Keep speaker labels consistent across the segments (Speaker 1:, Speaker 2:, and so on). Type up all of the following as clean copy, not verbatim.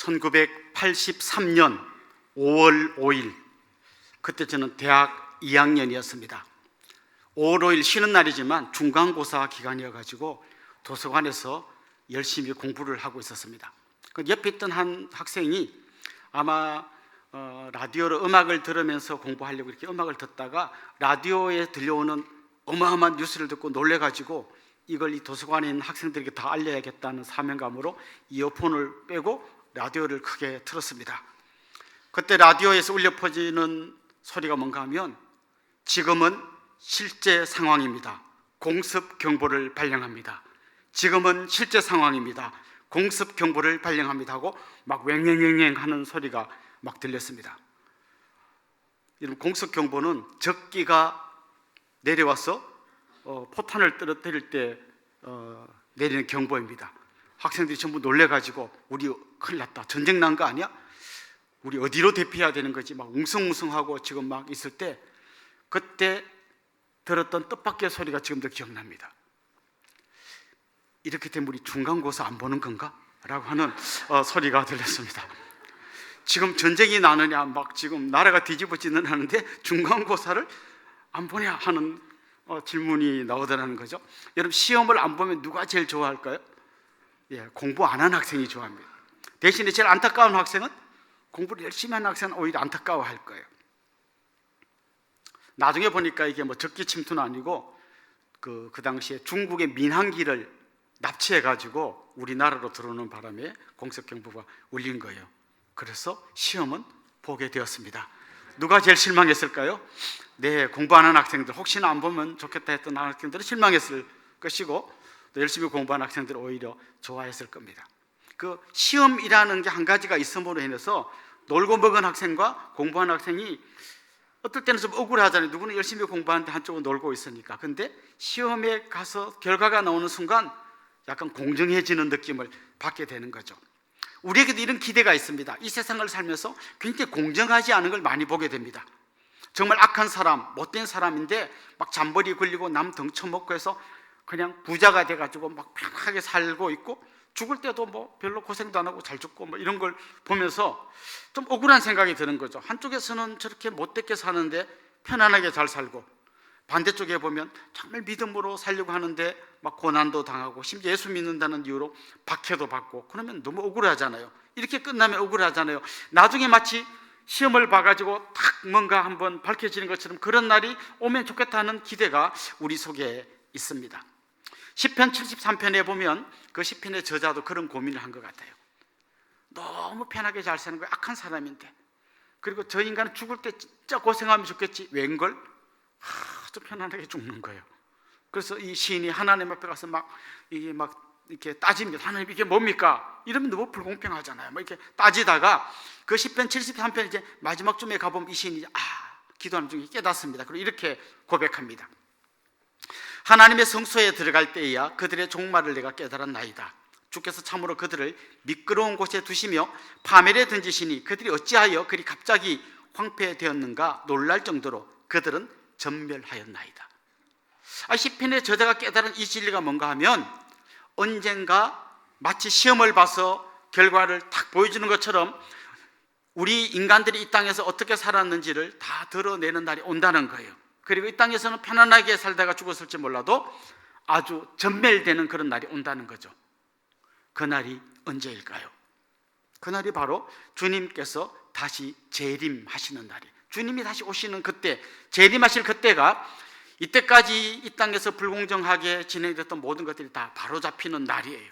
Speaker 1: 1983년 5월 5일, 그때 저는 대학 2학년이었습니다. 5월 5일 쉬는 날이지만 중간고사 기간이어가지고 도서관에서 열심히 공부를 하고 있었습니다. 그 옆에 있던 한 학생이 아마 라디오로 음악을 들으면서 공부하려고 이렇게 음악을 듣다가 라디오에 들려오는 어마어마한 뉴스를 듣고 놀래가지고 이걸 이 도서관에 있는 학생들에게 다 알려야겠다는 사명감으로 이어폰을 빼고 라디오를 크게 틀었습니다. 그때 라디오에서 울려 퍼지는 소리가 뭔가 하면 지금은 실제 상황입니다. 공습 경보를 발령합니다. 지금은 실제 상황입니다. 공습 경보를 발령합니다 하고 막 왱왱왱 하는 소리가 막 들렸습니다. 여러분, 공습 경보는 적기가 내려와서 포탄을 떨어뜨릴 때 내리는 경보입니다. 학생들이 전부 놀래가지고 우리 큰일 났다, 전쟁 난 거 아니야? 우리 어디로 대피해야 되는 거지? 막 웅성웅성하고 지금 막 있을 때 그때 들었던 뜻밖의 소리가 지금도 기억납니다. 이렇게 되면 우리 중간고사 안 보는 건가? 라고 하는 소리가 들렸습니다. 지금 전쟁이 나느냐, 막 지금 나라가 뒤집어지는 하는데 중간고사를 안 보냐 하는 질문이 나오더라는 거죠. 여러분, 시험을 안 보면 누가 제일 좋아할까요? 공부 안 한 학생이 좋아합니다. 대신에 제일 안타까운 학생은 공부를 열심히 하는 학생은 오히려 안타까워할 거예요. 나중에 보니까 이게 뭐 적기 침투는 아니고 그 당시에 중국의 민항기를 납치해가지고 우리나라로 들어오는 바람에 공습경보가 울린 거예요. 그래서 시험은 보게 되었습니다. 누가 제일 실망했을까요? 네, 공부 안 한 학생들, 혹시나 안 보면 좋겠다 했던 학생들은 실망했을 것이고 또 열심히 공부한 학생들은 오히려 좋아했을 겁니다. 그 시험이라는 게 한 가지가 있음으로 인해서 놀고 먹은 학생과 공부한 학생이 어떨 때는 좀 억울하잖아요. 누구는 열심히 공부하는데 한쪽은 놀고 있으니까. 근데 시험에 가서 결과가 나오는 순간 약간 공정해지는 느낌을 받게 되는 거죠. 우리에게도 이런 기대가 있습니다. 이 세상을 살면서 굉장히 공정하지 않은 걸 많이 보게 됩니다. 정말 악한 사람, 못된 사람인데 막 잠버리 굴리고 남 덩쳐먹고 해서 그냥 부자가 돼가지고 막 편하게 살고 있고 죽을 때도 뭐 별로 고생도 안 하고 잘 죽고 뭐 이런 걸 보면서 좀 억울한 생각이 드는 거죠. 한쪽에서는 저렇게 못되게 사는데 편안하게 잘 살고, 반대쪽에 보면 정말 믿음으로 살려고 하는데 막 고난도 당하고 심지어 예수 믿는다는 이유로 박해도 받고, 그러면 너무 억울하잖아요. 이렇게 끝나면 억울하잖아요. 나중에 마치 시험을 봐가지고 탁 뭔가 한번 밝혀지는 것처럼 그런 날이 오면 좋겠다는 기대가 우리 속에 있습니다. 시편 73편에 보면 그 시편의 저자도 그런 고민을 한 것 같아요. 너무 편하게 잘 사는 거예요. 악한 사람인데. 그리고 저 인간은 죽을 때 진짜 고생하면 좋겠지. 웬걸? 아주 편안하게 죽는 거예요. 그래서 이 시인이 하나님 앞에 가서 이렇게 따집니다. 하나님, 이게 뭡니까? 이러면 너무 불공평하잖아요. 이렇게 따지다가 그 시편 73편 이제 마지막 쯤에 가보면 이 시인이 기도하는 중에 깨닫습니다. 그리고 이렇게 고백합니다. 하나님의 성소에 들어갈 때에야 그들의 종말을 내가 깨달았나이다. 주께서 참으로 그들을 미끄러운 곳에 두시며 파멸에 던지시니 그들이 어찌하여 그리 갑자기 황폐되었는가 놀랄 정도로 그들은 전멸하였나이다. 시편의 저자가 깨달은 이 진리가 뭔가 하면, 언젠가 마치 시험을 봐서 결과를 딱 보여주는 것처럼 우리 인간들이 이 땅에서 어떻게 살았는지를 다 드러내는 날이 온다는 거예요. 그리고 이 땅에서는 편안하게 살다가 죽었을지 몰라도 아주 전멸되는 그런 날이 온다는 거죠. 그 날이 언제일까요? 그 날이 바로 주님께서 다시 재림하시는 날이에요. 주님이 다시 오시는 그때, 재림하실 그때가 이때까지 이 땅에서 불공정하게 진행됐던 모든 것들이 다 바로잡히는 날이에요.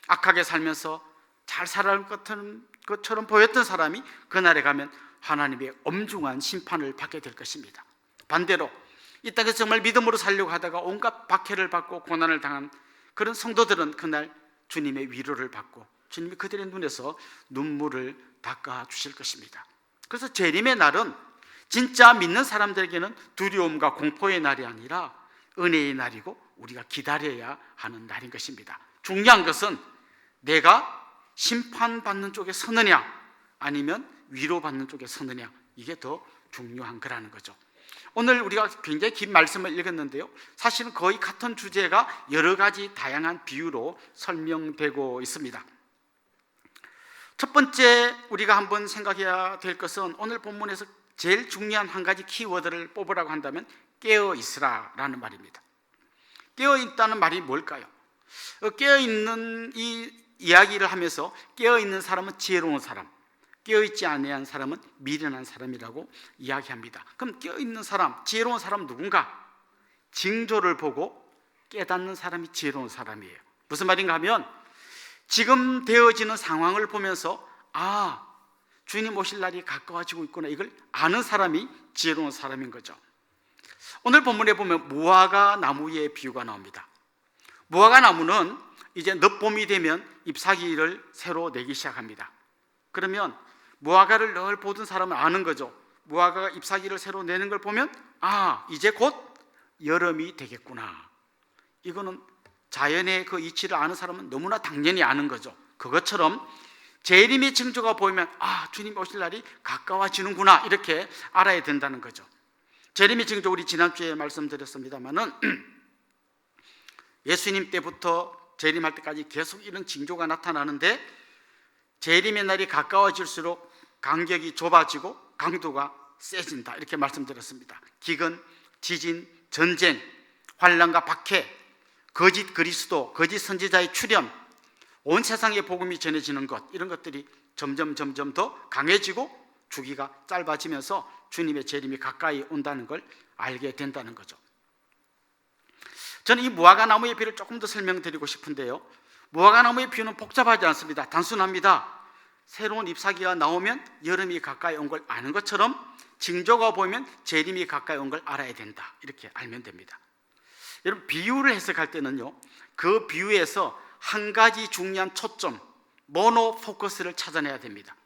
Speaker 1: 악하게 살면서 잘 살아갈 것처럼 보였던 사람이 그날에 가면 하나님의 엄중한 심판을 받게 될 것입니다. 반대로 이 땅에서 정말 믿음으로 살려고 하다가 온갖 박해를 받고 고난을 당한 그런 성도들은 그날 주님의 위로를 받고 주님이 그들의 눈에서 눈물을 닦아주실 것입니다. 그래서 재림의 날은 진짜 믿는 사람들에게는 두려움과 공포의 날이 아니라 은혜의 날이고 우리가 기다려야 하는 날인 것입니다. 중요한 것은 내가 심판받는 쪽에 서느냐 아니면 위로받는 쪽에 서느냐, 이게 더 중요한 거라는 거죠. 오늘 우리가 굉장히 긴 말씀을 읽었는데요, 사실은 거의 같은 주제가 여러 가지 다양한 비유로 설명되고 있습니다. 첫 번째 우리가 한번 생각해야 될 것은 오늘 본문에서 제일 중요한 한 가지 키워드를 뽑으라고 한다면 깨어 있으라라는 말입니다. 깨어 있다는 말이 뭘까요? 깨어 있는 이 이야기를 하면서 깨어 있는 사람은 지혜로운 사람, 깨어 있지 아니한 사람은 미련한 사람이라고 이야기합니다. 그럼 깨어 있는 사람, 지혜로운 사람은 누군가? 징조를 보고 깨닫는 사람이 지혜로운 사람이에요. 무슨 말인가 하면 지금 되어지는 상황을 보면서 아, 주님 오실 날이 가까워지고 있구나, 이걸 아는 사람이 지혜로운 사람인 거죠. 오늘 본문에 보면 무화과 나무의 비유가 나옵니다. 무화과 나무는 이제 늦봄이 되면 잎사귀를 새로 내기 시작합니다. 그러면 무화과를 늘 보던 사람은 아는 거죠. 무화과가 잎사귀를 새로 내는 걸 보면 아, 이제 곧 여름이 되겠구나. 이거는 자연의 그 이치를 아는 사람은 너무나 당연히 아는 거죠. 그것처럼 재림의 징조가 보이면 아, 주님 오실 날이 가까워지는구나, 이렇게 알아야 된다는 거죠. 재림의 징조, 우리 지난주에 말씀드렸습니다마는 예수님 때부터 재림할 때까지 계속 이런 징조가 나타나는데 재림의 날이 가까워질수록 간격이 좁아지고 강도가 세진다, 이렇게 말씀드렸습니다. 기근, 지진, 전쟁, 환난과 박해, 거짓 그리스도, 거짓 선지자의 출현, 온 세상에 복음이 전해지는 것, 이런 것들이 점점 더 강해지고 주기가 짧아지면서 주님의 재림이 가까이 온다는 걸 알게 된다는 거죠. 저는 이 무화과 나무의 비유를 조금 더 설명드리고 싶은데요, 무화과 나무의 비유는 복잡하지 않습니다. 단순합니다. 새로운 잎사귀가 나오면 여름이 가까이 온 걸 아는 것처럼 징조가 보이면 재림이 가까이 온 걸 알아야 된다, 이렇게 알면 됩니다. 여러분, 비유를 해석할 때는요, 그 비유에서 한 가지 중요한 초점, 모노 포커스를 찾아내야 됩니다.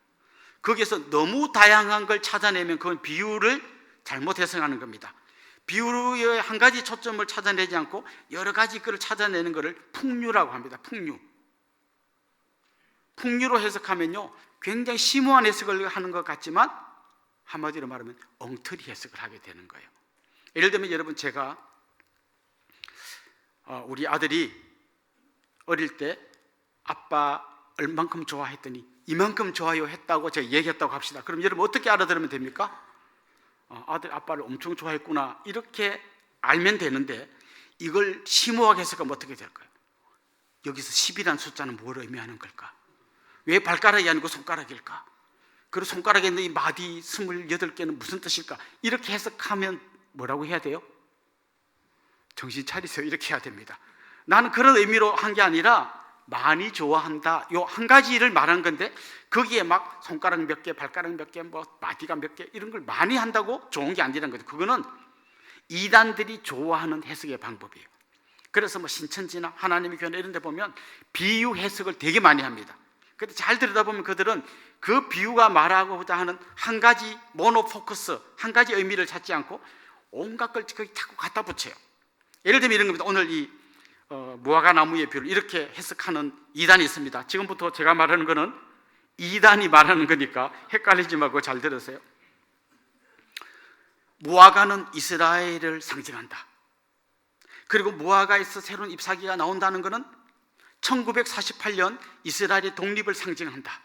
Speaker 1: 거기에서 너무 다양한 걸 찾아내면 그건 비유를 잘못 해석하는 겁니다. 비유의 한 가지 초점을 찾아내지 않고 여러 가지 것을 찾아내는 것을 풍류라고 합니다. 풍류로 해석하면요, 굉장히 심오한 해석을 하는 것 같지만 한마디로 말하면 엉터리 해석을 하게 되는 거예요. 예를 들면 여러분, 제가 우리 아들이 어릴 때 아빠 얼만큼 좋아했더니 이만큼 좋아요 했다고 제가 얘기했다고 합시다. 그럼 여러분 어떻게 알아들으면 됩니까? 아들 아빠를 엄청 좋아했구나, 이렇게 알면 되는데 이걸 심오하게 해석하면 어떻게 될까요? 여기서 10이라는 숫자는 뭘 의미하는 걸까? 왜 발가락이 아니고 손가락일까? 그리고 손가락에 있는 이 마디 28개는 무슨 뜻일까? 이렇게 해석하면 뭐라고 해야 돼요? 정신 차리세요, 이렇게 해야 됩니다. 나는 그런 의미로 한 게 아니라 많이 좋아한다, 요 한 가지를 말한 건데 거기에 막 손가락 몇 개, 발가락 몇 개, 뭐 마디가 몇 개, 이런 걸 많이 한다고 좋은 게 아니라는 거죠. 그거는 이단들이 좋아하는 해석의 방법이에요. 그래서 뭐 신천지나 하나님의 교회 이런 데 보면 비유 해석을 되게 많이 합니다. 근데 잘 들여다보면 그들은 그 비유가 말하고자 하는 한 가지 모노포커스, 한 가지 의미를 찾지 않고 온갖 걸 거기 자꾸 갖다 붙여요. 예를 들면 이런 겁니다. 오늘 이 무화과 나무의 비유를 이렇게 해석하는 이단이 있습니다. 지금부터 제가 말하는 거는 이단이 말하는 거니까 헷갈리지 말고 잘 들으세요. 무화과는 이스라엘을 상징한다. 그리고 무화과에서 새로운 잎사귀가 나온다는 것은 1948년 이스라엘의 독립을 상징한다.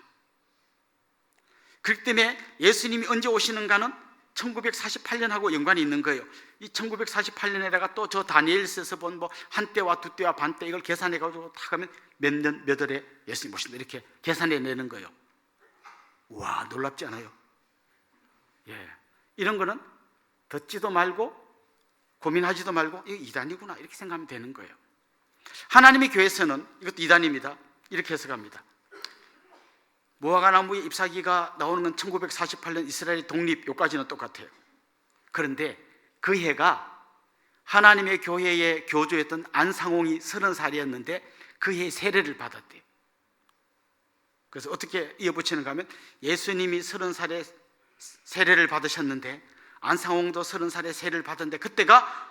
Speaker 1: 그렇기 때문에 예수님이 언제 오시는가는 1948년하고 연관이 있는 거예요. 이 1948년에다가 또 저 다니엘서에서 본 뭐 한때와 두때와 반때 이걸 계산해 가지고 다 가면 몇 년 몇 월에 예수님 오신다, 이렇게 계산해 내는 거예요. 와, 놀랍지 않아요? 예, 이런 거는 듣지도 말고 고민하지도 말고 이거 이단이구나, 이렇게 생각하면 되는 거예요. 하나님의 교회에서는 이것도 이단입니다. 이렇게 해석합니다. 무화과 나무의 잎사귀가 나오는 건 1948년 이스라엘의 독립, 요까지는 똑같아요. 그런데 그 해가 하나님의 교회에 교주였던 안상홍이 30살이었는데 그 해에 세례를 받았대요. 그래서 어떻게 이어붙이는가 하면 예수님이 30살에 세례를 받으셨는데 안상홍도 30살에 세례를 받았는데 그때가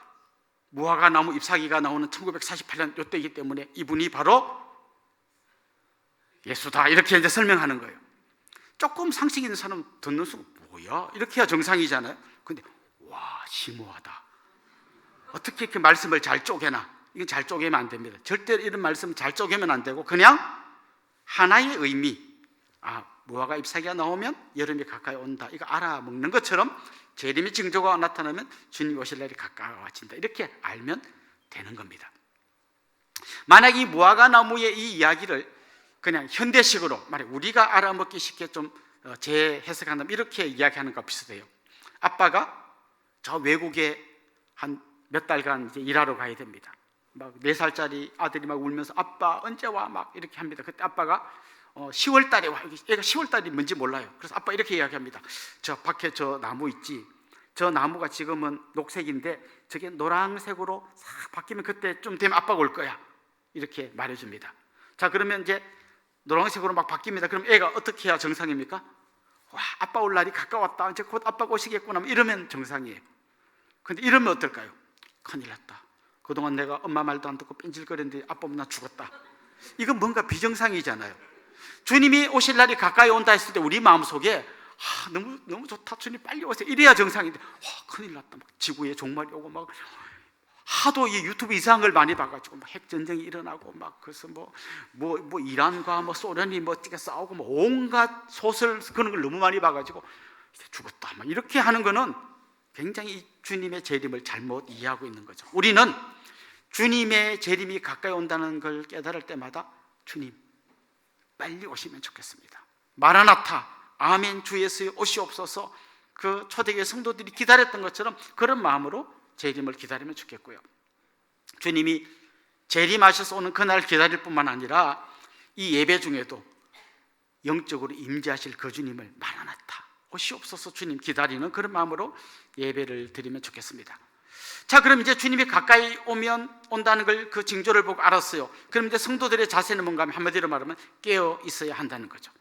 Speaker 1: 무화과 나무 잎사귀가 나오는 1948년 요때이기 때문에 이분이 바로 예수다, 이렇게 이제 설명하는 거예요. 조금 상식 있는 사람은 듣는 순간 뭐야? 이렇게 해야 정상이잖아요. 근데 와, 심오하다. 어떻게 이렇게 말씀을 잘 쪼개나? 이건 잘 쪼개면 안 됩니다. 절대 이런 말씀 잘 쪼개면 안 되고 그냥 하나의 의미, 무화과 잎사귀가 나오면 여름이 가까이 온다, 이거 알아먹는 것처럼 재림의 징조가 나타나면 주님이 오실 날이 가까워진다, 이렇게 알면 되는 겁니다. 만약 이 무화과 나무의 이 이야기를 그냥 현대식으로 만약 우리가 알아먹기 쉽게 좀 재해석한다면 이렇게 이야기하는 것과 비슷해요. 아빠가 저 외국에 한 몇 달간 이제 일하러 가야 됩니다. 막 4살짜리 아들이 막 울면서 아빠 언제 와? 막 이렇게 합니다. 그때 아빠가 10월 달에 와. 얘가 10월 달이 뭔지 몰라요. 그래서 아빠 이렇게 이야기합니다. 저 밖에 저 나무 있지? 저 나무가 지금은 녹색인데 저게 노란색으로 싹 바뀌면 그때 좀 되면 아빠가 올 거야. 이렇게 말해줍니다. 자, 그러면 이제 노란색으로 막 바뀝니다. 그럼 애가 어떻게 해야 정상입니까? 와, 아빠 올 날이 가까웠다. 이제 곧 아빠가 오시겠구나. 이러면 정상이에요. 근데 이러면 어떨까요? 큰일 났다. 그동안 내가 엄마 말도 안 듣고 뺀질거렸는데 아빠 없나 죽었다. 이건 뭔가 비정상이잖아요. 주님이 오실 날이 가까이 온다 했을 때 우리 마음속에 너무 좋다. 주님 빨리 오세요. 이래야 정상인데 큰일 났다. 막 지구에 종말이 오고 막 하도 이 유튜브 이상한 걸 많이 봐가지고 막 핵전쟁이 일어나고 막 그래서 뭐 이란과 뭐 소련이 뭐 어떻게 싸우고 뭐 온갖 소설 그런 걸 너무 많이 봐가지고 이제 죽었다. 막 이렇게 하는 거는 굉장히 주님의 재림을 잘못 이해하고 있는 거죠. 우리는 주님의 재림이 가까이 온다는 걸 깨달을 때마다 주님 빨리 오시면 좋겠습니다. 마라나타, 아멘, 주 예수여 오시옵소서, 그 초대교회 성도들이 기다렸던 것처럼 그런 마음으로 재림을 기다리면 좋겠고요. 주님이 재림하셔서 오는 그날 기다릴 뿐만 아니라 이 예배 중에도 영적으로 임재하실 그 주님을 마라나타 오시옵소서 주님 기다리는 그런 마음으로 예배를 드리면 좋겠습니다. 자, 그럼 이제 주님이 가까이 온다는 걸 그 징조를 보고 알았어요. 그럼 이제 성도들의 자세는 뭔가 하면 한마디로 말하면 깨어 있어야 한다는 거죠.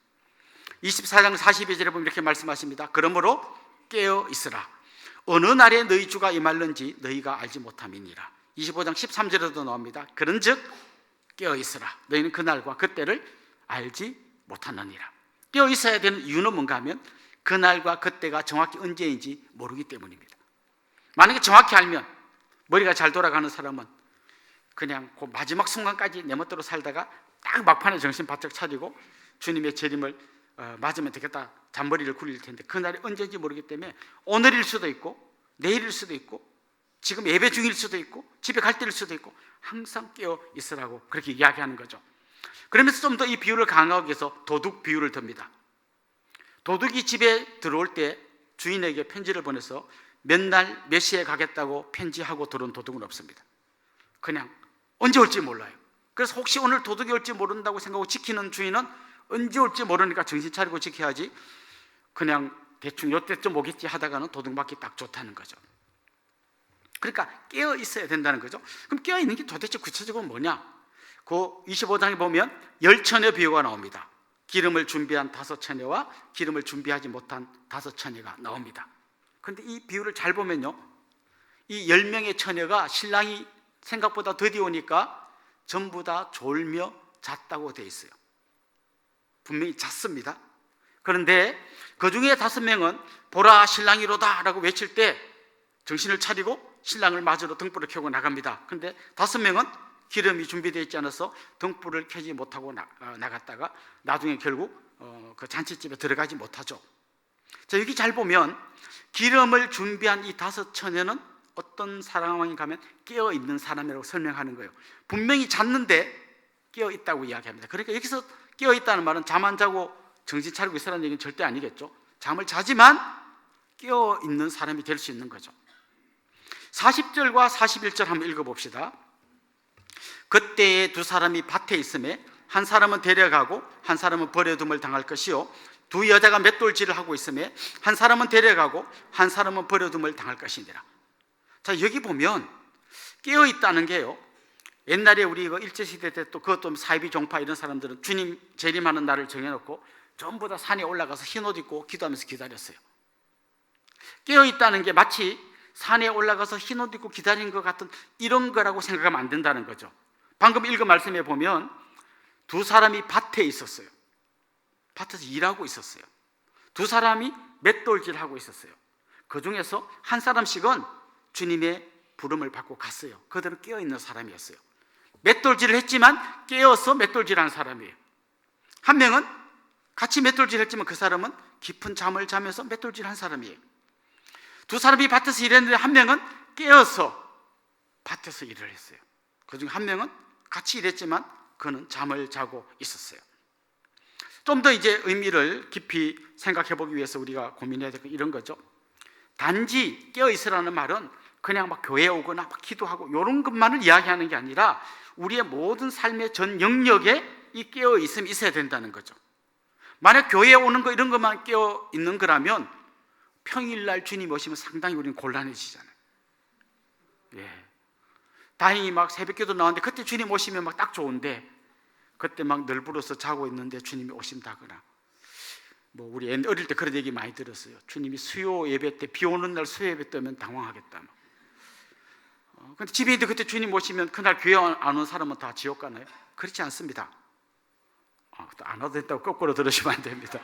Speaker 1: 24장 42절에 보면 이렇게 말씀하십니다. 그러므로 깨어 있으라. 어느 날에 너희 주가 임할는지 너희가 알지 못함이니라. 25장 13절에도 나옵니다. 그런즉 깨어 있으라. 너희는 그날과 그때를 알지 못하느니라. 깨어 있어야 되는 이유는 뭔가 하면 그날과 그때가 정확히 언제인지 모르기 때문입니다. 만약에 정확히 알면 머리가 잘 돌아가는 사람은 그냥 그 마지막 순간까지 내 멋대로 살다가 딱 막판에 정신 바짝 차리고 주님의 재림을 맞으면 되겠다 잔머리를 굴릴 텐데 그날이 언제인지 모르기 때문에 오늘일 수도 있고 내일일 수도 있고 지금 예배 중일 수도 있고 집에 갈 때일 수도 있고 항상 깨어 있으라고 그렇게 이야기하는 거죠. 그러면서 좀 더 이 비유를 강화하기 위해서 도둑 비유를 듭니다. 도둑이 집에 들어올 때 주인에게 편지를 보내서 몇 날 몇 시에 가겠다고 편지하고 들어온 도둑은 없습니다. 그냥 언제 올지 몰라요. 그래서 혹시 오늘 도둑이 올지 모른다고 생각하고 지키는 주인은 언제 올지 모르니까 정신 차리고 지켜야지 그냥 대충 요때쯤 오겠지 하다가는 도둑 맞기 딱 좋다는 거죠. 그러니까 깨어 있어야 된다는 거죠. 그럼 깨어 있는 게 도대체 구체적으로 뭐냐? 그 25장에 보면 10처녀 비유가 나옵니다. 기름을 준비한 5처녀와 기름을 준비하지 못한 5처녀가 나옵니다. 그런데 이 비유를 잘 보면요, 이 10명의 처녀가 신랑이 생각보다 더디 오니까 전부 다 졸며 잤다고 되어 있어요. 분명히 잤습니다. 그런데 그 중에 5명은 보라 신랑이로다 라고 외칠 때 정신을 차리고 신랑을 맞으러 등불을 켜고 나갑니다. 그런데 5명은 기름이 준비되어 있지 않아서 등불을 켜지 못하고 나갔다가 나중에 결국 그 잔치집에 들어가지 못하죠. 자, 여기 잘 보면 기름을 준비한 이 5처녀는 어떤 상황인가 하면 깨어있는 사람이라고 설명하는 거예요. 분명히 잤는데 깨어있다고 이야기합니다. 그러니까 여기서 깨어있다는 말은 잠 안 자고 정신 차리고 있으라는 얘기는 절대 아니겠죠. 잠을 자지만 깨어있는 사람이 될 수 있는 거죠. 40절과 41절 한번 읽어봅시다. 그때에 2사람이 밭에 있음에 한 사람은 데려가고 한 사람은 버려둠을 당할 것이요 2 여자가 맷돌질을 하고 있음에 한 사람은 데려가고 한 사람은 버려둠을 당할 것이니라. 자, 여기 보면 깨어있다는 게요, 옛날에 우리 이거 일제시대 때 또 그것도 사이비 종파 이런 사람들은 주님 재림하는 날을 정해놓고 전부 다 산에 올라가서 흰옷 입고 기도하면서 기다렸어요. 깨어있다는 게 마치 산에 올라가서 흰옷 입고 기다린 것 같은 이런 거라고 생각하면 안 된다는 거죠. 방금 읽은 말씀에 보면 2사람이 밭에 있었어요. 밭에서 일하고 있었어요. 2사람이 맷돌질하고 있었어요. 그 중에서 한 사람씩은 주님의 부름을 받고 갔어요. 그들은 깨어있는 사람이었어요. 맷돌질을 했지만 깨어서 맷돌질한 사람이에요. 한 명은 같이 맷돌질 했지만 그 사람은 깊은 잠을 자면서 맷돌질 한 사람이에요. 두 사람이 밭에서 일했는데 한 명은 깨어서 밭에서 일을 했어요. 그중 한 명은 같이 일했지만 그는 잠을 자고 있었어요. 좀 더 이제 의미를 깊이 생각해 보기 위해서 우리가 고민해야 될 건 이런 거죠. 단지 깨어 있으라는 말은 그냥 막 교회에 오거나 막 기도하고 이런 것만을 이야기하는 게 아니라 우리의 모든 삶의 전 영역에 이 깨어 있음이 있어야 된다는 거죠. 만약 교회에 오는 거 이런 것만 깨어 있는 거라면 평일날 주님 오시면 상당히 우리는 곤란해지잖아요. 예. 다행히 막 새벽기도 나왔는데 그때 주님 오시면 막 딱 좋은데 그때 막 널브러서 자고 있는데 주님이 오신다거나 뭐 우리 어릴 때 그런 얘기 많이 들었어요. 주님이 수요 예배 때 비 오는 날 수요 예배 때면 당황하겠다. 근데 집에 있는데 그때 주님 오시면 그날 교회 안 온 사람은 다 지옥 가나요? 그렇지 않습니다. 안 와도 된다고 거꾸로 들으시면 안 됩니다.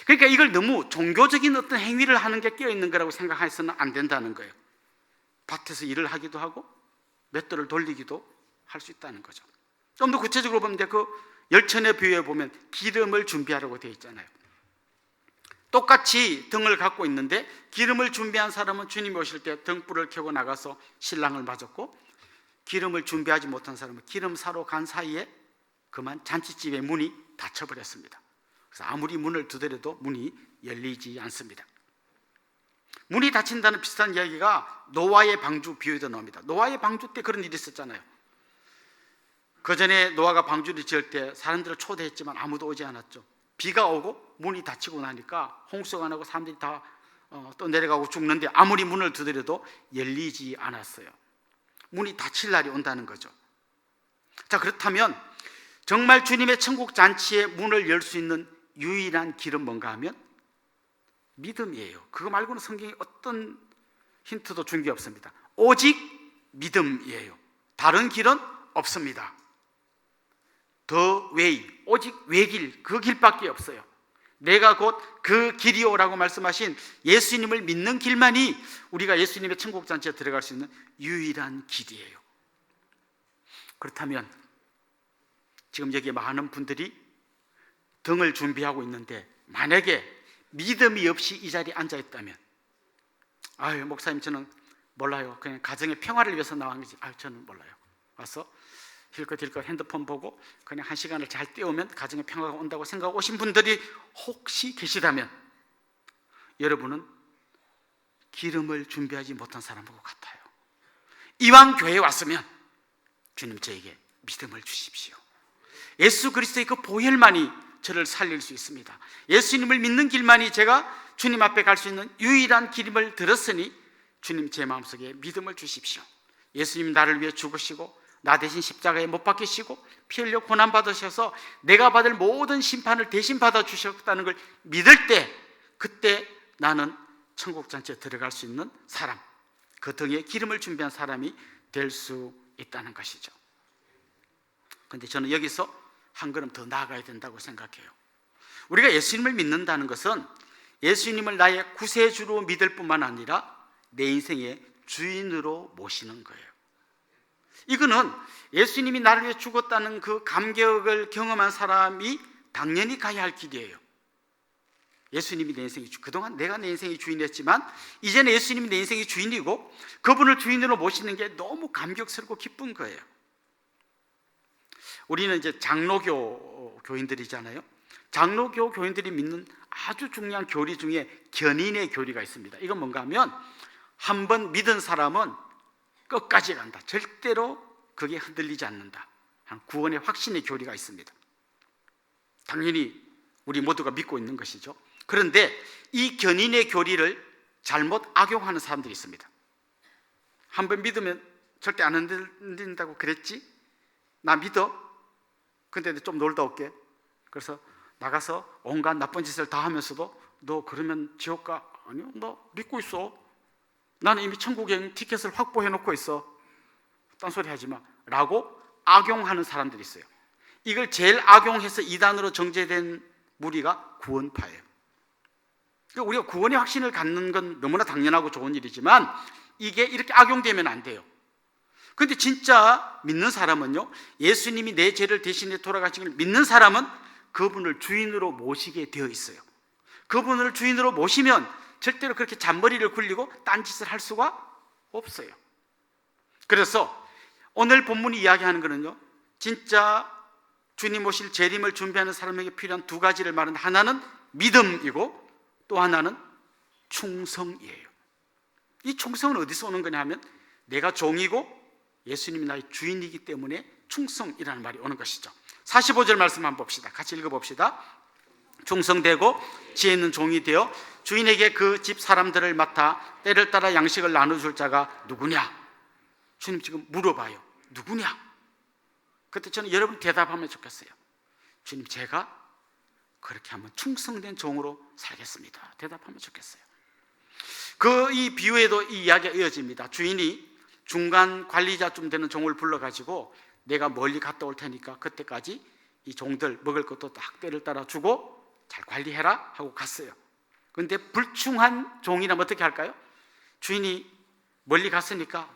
Speaker 1: 그러니까 이걸 너무 종교적인 어떤 행위를 하는 게 깨어있는 거라고 생각해서는 안 된다는 거예요. 밭에서 일을 하기도 하고 맷돌을 돌리기도 할 수 있다는 거죠. 좀 더 구체적으로 보면 그 열천의 비유에 보면 기름을 준비하라고 되어 있잖아요. 똑같이 등을 갖고 있는데 기름을 준비한 사람은 주님이 오실 때 등불을 켜고 나가서 신랑을 맞았고, 기름을 준비하지 못한 사람은 기름 사러 간 사이에 그만 잔치집의 문이 닫혀버렸습니다. 그래서 아무리 문을 두드려도 문이 열리지 않습니다. 문이 닫힌다는 비슷한 이야기가 노아의 방주 비유에도 나옵니다. 노아의 방주 때 그런 일이 있었잖아요. 그 전에 노아가 방주를 지을 때 사람들을 초대했지만 아무도 오지 않았죠. 비가 오고 문이 닫히고 나니까 홍수가 나고 사람들이 다 또 내려가고 죽는데 아무리 문을 두드려도 열리지 않았어요. 문이 닫힐 날이 온다는 거죠. 자, 그렇다면 정말 주님의 천국 잔치의 문을 열 수 있는 유일한 길은 뭔가 하면 믿음이에요. 그거 말고는 성경에 어떤 힌트도 준 게 없습니다. 오직 믿음이에요. 다른 길은 없습니다. The way, 오직 외길, 그 길밖에 없어요. 내가 곧 그 길이요라고 말씀하신 예수님을 믿는 길만이 우리가 예수님의 천국 잔치에 들어갈 수 있는 유일한 길이에요. 그렇다면 지금 여기에 많은 분들이 등을 준비하고 있는데 만약에 믿음이 없이 이 자리에 앉아 있다면, 아유 목사님 저는 몰라요, 그냥 가정의 평화를 위해서 나온 거지, 아유 저는 몰라요, 와서 힐끗힐끗 핸드폰 보고 그냥 한 시간을 잘 때우면 가정의 평화가 온다고 생각하고 오신 분들이 혹시 계시다면 여러분은 기름을 준비하지 못한 사람하고 같아요. 이왕 교회에 왔으면 주님 저에게 믿음을 주십시오. 예수 그리스도의 그 보혈만이 저를 살릴 수 있습니다. 예수님을 믿는 길만이 제가 주님 앞에 갈 수 있는 유일한 길임을 들었으니 주님 제 마음속에 믿음을 주십시오. 예수님 나를 위해 죽으시고 나 대신 십자가에 못 박히시고 피 흘려 고난 받으셔서 내가 받을 모든 심판을 대신 받아 주셨다는 걸 믿을 때, 그때 나는 천국 잔치에 들어갈 수 있는 사람, 그 등에 기름을 준비한 사람이 될 수 있다는 것이죠. 그런데 저는 여기서 한 걸음 더 나아가야 된다고 생각해요. 우리가 예수님을 믿는다는 것은 예수님을 나의 구세주로 믿을 뿐만 아니라 내 인생의 주인으로 모시는 거예요. 이거는 예수님이 나를 위해 죽었다는 그 감격을 경험한 사람이 당연히 가야 할 길이에요. 예수님이 내 인생의 주, 그동안 내가 내 인생의 주인이었지만 이제는 예수님이 내 인생의 주인이고 그분을 주인으로 모시는 게 너무 감격스럽고 기쁜 거예요. 우리는 이제 장로교 교인들이잖아요. 장로교 교인들이 믿는 아주 중요한 교리 중에 견인의 교리가 있습니다. 이건 뭔가 하면 한 번 믿은 사람은 끝까지 간다, 절대로 그게 흔들리지 않는다, 구원의 확신의 교리가 있습니다. 당연히 우리 모두가 믿고 있는 것이죠. 그런데 이 견인의 교리를 잘못 악용하는 사람들이 있습니다. 한 번 믿으면 절대 안 흔들린다고 그랬지? 나 믿어? 근데 좀 놀다 올게. 그래서 나가서 온갖 나쁜 짓을 다 하면서도 너 그러면 지옥 가? 아니요, 나 믿고 있어. 나는 이미 천국에 티켓을 확보해 놓고 있어. 딴소리 하지 마 라고 악용하는 사람들이 있어요. 이걸 제일 악용해서 이단으로 정죄된 무리가 구원파예요. 그러니까 우리가 구원의 확신을 갖는 건 너무나 당연하고 좋은 일이지만 이게 이렇게 악용되면 안 돼요. 그런데 진짜 믿는 사람은요, 예수님이 내 죄를 대신해 돌아가신 걸 믿는 사람은 그분을 주인으로 모시게 되어 있어요. 그분을 주인으로 모시면 절대로 그렇게 잔머리를 굴리고 딴짓을 할 수가 없어요. 그래서 오늘 본문이 이야기하는 거는요, 진짜 주님 오실 재림을 준비하는 사람에게 필요한 두 가지를 말하는, 하나는 믿음이고 또 하나는 충성이에요. 이 충성은 어디서 오는 거냐 하면, 내가 종이고 예수님이 나의 주인이기 때문에 충성이라는 말이 오는 것이죠. 45절 말씀 한번 봅시다. 같이 읽어봅시다. 충성되고 지혜 있는 종이 되어 주인에게 그 집 사람들을 맡아 때를 따라 양식을 나눠줄 자가 누구냐? 주님 지금 물어봐요. 누구냐? 그때 저는 여러분이 대답하면 좋겠어요. 주님, 제가 그렇게 한번 충성된 종으로 살겠습니다. 대답하면 좋겠어요. 이 비유에도 이 이야기가 이어집니다. 주인이 중간 관리자쯤 되는 종을 불러가지고, 내가 멀리 갔다 올 테니까 그때까지 이 종들 먹을 것도 딱 때를 따라 주고 잘 관리해라 하고 갔어요. 그런데 불충한 종이라면 어떻게 할까요? 주인이 멀리 갔으니까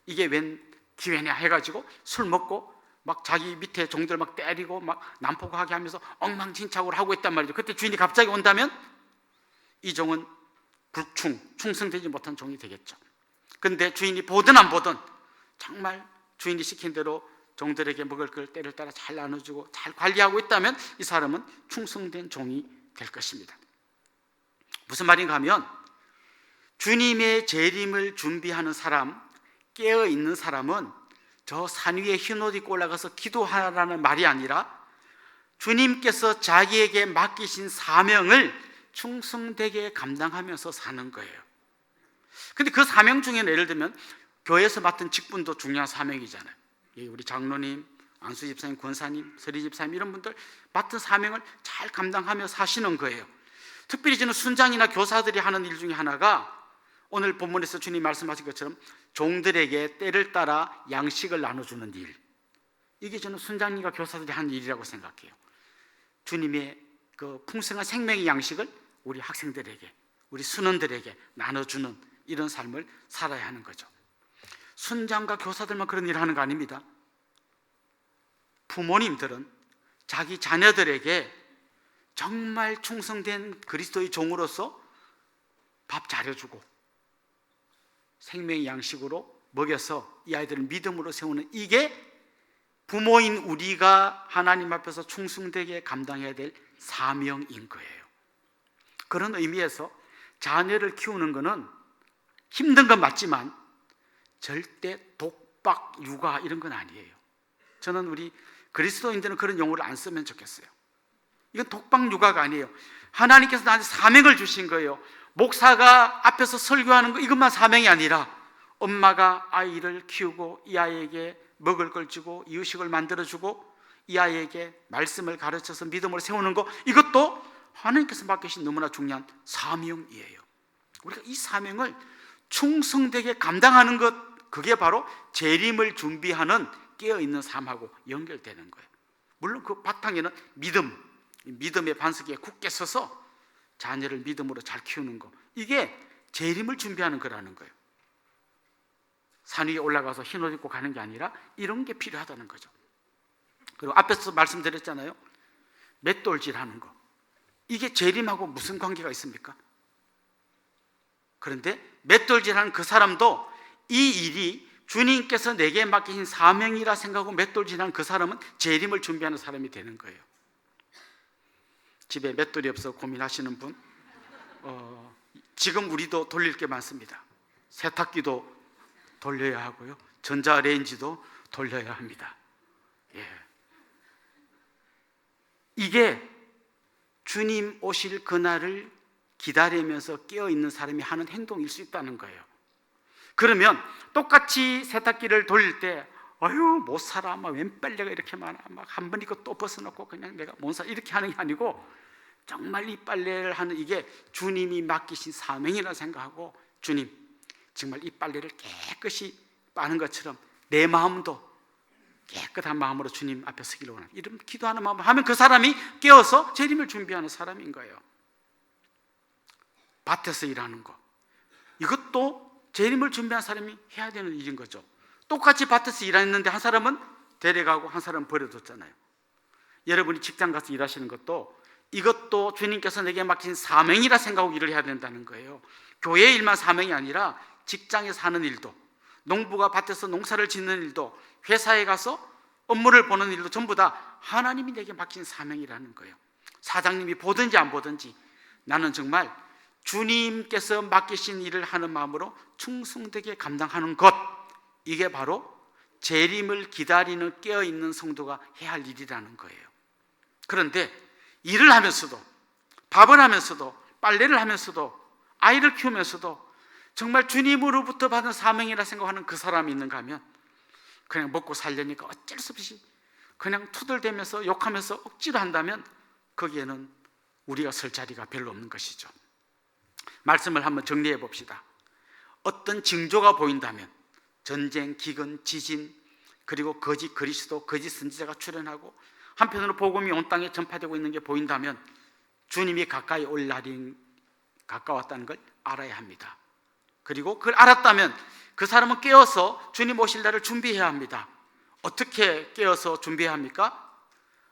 Speaker 1: 이게 웬 기회냐 해가지고 술 먹고 막 자기 밑에 종들 막 때리고 막 난폭하게 하면서 엉망진창으로 하고 있단 말이죠. 그때 주인이 갑자기 온다면 이 종은 충성되지 못한 종이 되겠죠. 근데 주인이 보든 안 보든 정말 주인이 시킨 대로 종들에게 먹을 걸 때를 따라 잘 나눠주고 잘 관리하고 있다면 이 사람은 충성된 종이 될 것입니다. 무슨 말인가 하면, 주님의 재림을 준비하는 사람, 깨어있는 사람은 저 산 위에 흰 옷 입고 올라가서 기도하라는 말이 아니라 주님께서 자기에게 맡기신 사명을 충성되게 감당하면서 사는 거예요. 근데 그 사명 중에는 예를 들면 교회에서 맡은 직분도 중요한 사명이잖아요. 우리 장로님, 안수 집사님, 권사님, 서리 집사님 이런 분들 맡은 사명을 잘 감당하며 사시는 거예요. 특별히 저는 순장이나 교사들이 하는 일 중에 하나가, 오늘 본문에서 주님 말씀하신 것처럼 종들에게 때를 따라 양식을 나눠주는 일, 이게 저는 순장님과 교사들이 하는 일이라고 생각해요. 주님의 그 풍성한 생명의 양식을 우리 학생들에게, 우리 순원들에게 나눠주는 이런 삶을 살아야 하는 거죠. 순장과 교사들만 그런 일을 하는 거 아닙니다. 부모님들은 자기 자녀들에게 정말 충성된 그리스도의 종으로서 밥 차려주고 생명의 양식으로 먹여서 이 아이들을 믿음으로 세우는, 이게 부모인 우리가 하나님 앞에서 충성되게 감당해야 될 사명인 거예요. 그런 의미에서 자녀를 키우는 것은 힘든 건 맞지만 절대 독박, 육아 이런 건 아니에요. 저는 우리 그리스도인들은 그런 용어를 안 쓰면 좋겠어요. 이건 독박, 육아가 아니에요. 하나님께서 나한테 사명을 주신 거예요. 목사가 앞에서 설교하는 거 이것만 사명이 아니라, 엄마가 아이를 키우고 이 아이에게 먹을 걸 주고 이유식을 만들어주고 이 아이에게 말씀을 가르쳐서 믿음으로 세우는 거, 이것도 하나님께서 맡기신 너무나 중요한 사명이에요. 우리가 이 사명을 충성되게 감당하는 것, 그게 바로 재림을 준비하는 깨어있는 삶하고 연결되는 거예요. 물론 그 바탕에는 믿음의 반석에 굳게 서서 자녀를 믿음으로 잘 키우는 거, 이게 재림을 준비하는 거라는 거예요. 산 위에 올라가서 흰옷 입고 가는 게 아니라 이런 게 필요하다는 거죠. 그리고 앞에서 말씀드렸잖아요. 맷돌질하는 거, 이게 재림하고 무슨 관계가 있습니까? 그런데 맷돌질하는 그 사람도 이 일이 주님께서 내게 맡기신 사명이라 생각하고 맷돌질하는 그 사람은 재림을 준비하는 사람이 되는 거예요. 집에 맷돌이 없어 고민하시는 분, 지금 우리도 돌릴 게 많습니다. 세탁기도 돌려야 하고요, 전자레인지도 돌려야 합니다. 이게 주님 오실 그날을 기다리면서 깨어있는 사람이 하는 행동일 수 있다는 거예요. 그러면 똑같이 세탁기를 돌릴 때 아유 못 살아, 막 웬 빨래가 이렇게 많아, 막 한 번 입고 또 벗어놓고 그냥 내가 못 살아, 이렇게 하는 게 아니고, 정말 이 빨래를 하는 이게 주님이 맡기신 사명이라 생각하고, 주님 정말 이 빨래를 깨끗이 빠는 것처럼 내 마음도 깨끗한 마음으로 주님 앞에 서기를 원합니다, 이런 기도하는 마음을 하면 그 사람이 깨어서 재림을 준비하는 사람인 거예요. 밭에서 일하는 거, 이것도 재림을 준비한 사람이 해야 되는 일인 거죠. 똑같이 밭에서 일했는데 한 사람은 데려가고 한 사람은 버려뒀잖아요. 여러분이 직장 가서 일하시는 것도 이것도 주님께서 내게 맡긴 사명이라 생각하고 일을 해야 된다는 거예요. 교회 일만 사명이 아니라 직장에서 하는 일도, 농부가 밭에서 농사를 짓는 일도, 회사에 가서 업무를 보는 일도 전부 다 하나님이 내게 맡긴 사명이라는 거예요. 사장님이 보든지 안 보든지 나는 정말 주님께서 맡기신 일을 하는 마음으로 충성되게 감당하는 것, 이게 바로 재림을 기다리는 깨어있는 성도가 해야 할 일이라는 거예요. 그런데 일을 하면서도, 밥을 하면서도, 빨래를 하면서도, 아이를 키우면서도 정말 주님으로부터 받은 사명이라 생각하는 그 사람이 있는가 하면 그냥 먹고 살려니까 어쩔 수 없이 그냥 투덜대면서 욕하면서 억지로 한다면 거기에는 우리가 설 자리가 별로 없는 것이죠. 말씀을 한번 정리해 봅시다. 어떤 징조가 보인다면 전쟁, 기근, 지진, 그리고 거짓 그리스도, 거짓 선지자가 출현하고 한편으로 복음이 온 땅에 전파되고 있는 게 보인다면 주님이 가까이 올 날이 가까웠다는 걸 알아야 합니다. 그리고 그걸 알았다면 그 사람은 깨어서 주님 오실 날을 준비해야 합니다. 어떻게 깨어서 준비해야 합니까?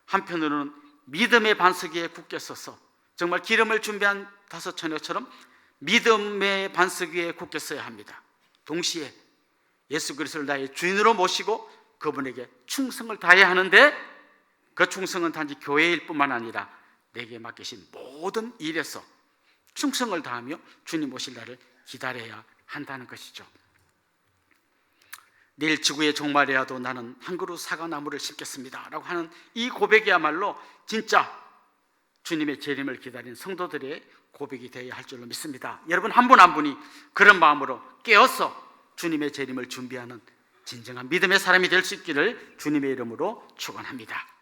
Speaker 1: 한편으로는 믿음의 반석 위에 굳게 서서 정말 기름을 준비한 다섯 처녀처럼 믿음의 반석 위에 굳게 서야 합니다. 동시에 예수 그리스도를 나의 주인으로 모시고 그분에게 충성을 다해야 하는데 그 충성은 단지 교회일 뿐만 아니라 내게 맡기신 모든 일에서 충성을 다하며 주님 오실 날을 기다려야 한다는 것이죠. 내일 지구의 종말이라도 나는 한 그루 사과나무를 심겠습니다 라고 하는 이 고백이야말로 진짜 주님의 재림을 기다리는 성도들의 고백이 되어야 할 줄로 믿습니다. 여러분 한 분 한 분이 그런 마음으로 깨어서 주님의 재림을 준비하는 진정한 믿음의 사람이 될 수 있기를 주님의 이름으로 축원합니다.